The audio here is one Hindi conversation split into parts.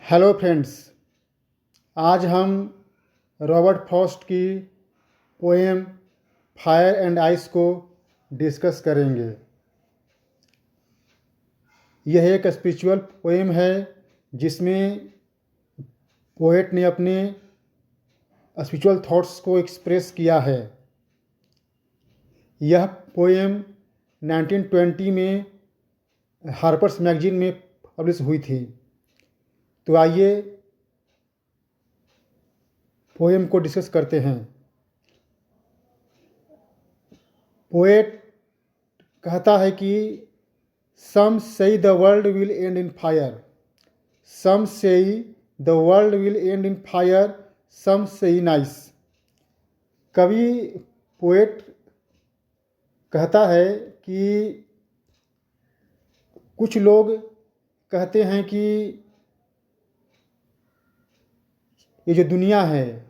हेलो फ्रेंड्स, आज हम रॉबर्ट फ्रॉस्ट की पोएम फायर एंड आइस को डिस्कस करेंगे। यह एक स्पिरिचुअल पोएम है जिसमें पोएट ने अपने स्पिरिचुअल थॉट्स को एक्सप्रेस किया है। यह पोएम 1920 में हार्पर्स मैगजीन में पब्लिश हुई थी। तो आइए पोएम को डिस्कस करते हैं। पोएट कहता है कि some say the world will end in fire, some say the world will end in fire, some say in ice. कवि पोएट कहता है कि कुछ लोग कहते हैं कि ये जो दुनिया है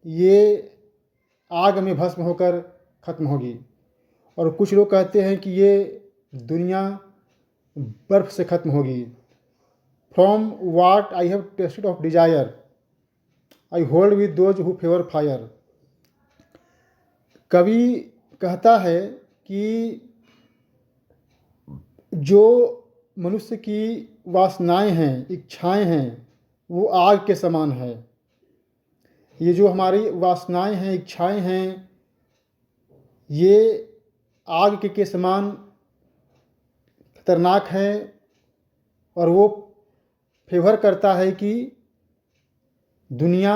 ये आग में भस्म होकर ख़त्म होगी, और कुछ लोग कहते हैं कि ये दुनिया बर्फ़ से ख़त्म होगी। From what I have tasted of desire I hold with those who favour fire. कवि कहता है कि जो मनुष्य की वासनाएं हैं, इच्छाएं हैं, वो आग के समान है। ये जो हमारी वासनाएं हैं, इच्छाएं हैं, ये आग के समान खतरनाक है, और वो फेवर करता है कि दुनिया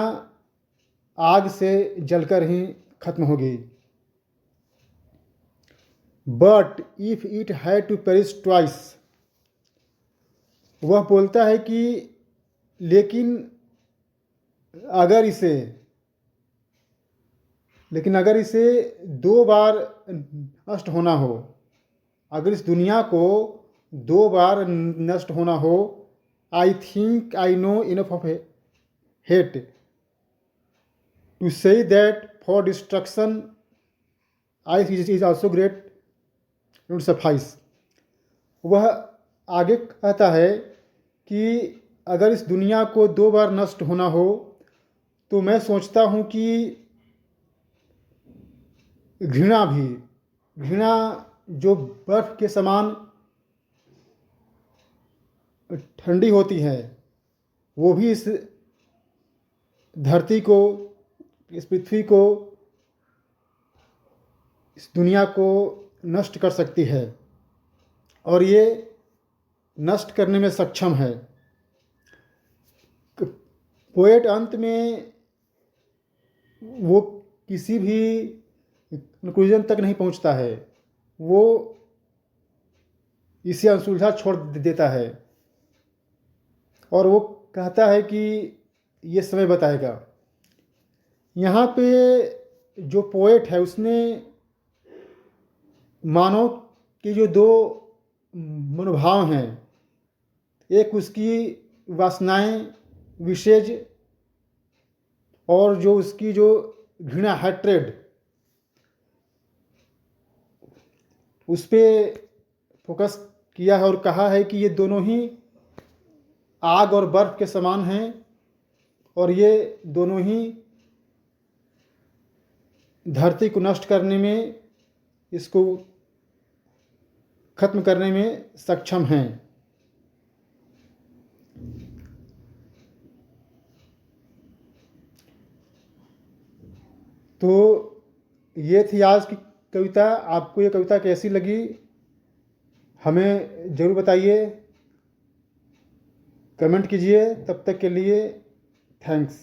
आग से जलकर ही ख़त्म होगी। But if it had to perish twice, वह बोलता है कि लेकिन अगर इसे दो बार नष्ट होना हो, अगर इस दुनिया को दो बार नष्ट होना हो, I think I know enough of hate to say that for destruction I is also great don't suffice. वह आगे कहता है कि अगर इस दुनिया को दो बार नष्ट होना हो तो मैं सोचता हूँ कि घृणा जो बर्फ़ के समान ठंडी होती है, वो भी इस धरती को, इस पृथ्वी को, इस दुनिया को नष्ट कर सकती है, और ये नष्ट करने में सक्षम है। पोएट अंत में वो किसी भी कंक्लूजन तक नहीं पहुंचता है, वो इसे अनसुलझा छोड़ देता है, और वो कहता है कि ये समय बताएगा। यहाँ पे जो पोएट है उसने मानव के जो दो मनोभाव हैं, एक उसकी वासनाएं विशेष, और जो उसकी जो घृणा हैट्रेड, उस पर फोकस किया है और कहा है कि ये दोनों ही आग और बर्फ़ के समान हैं, और ये दोनों ही धरती को नष्ट करने में, इसको ख़त्म करने में सक्षम हैं। तो ये थी आज की कविता। आपको ये कविता कैसी लगी हमें ज़रूर बताइए, कमेंट कीजिए। तब तक के लिए थैंक्स।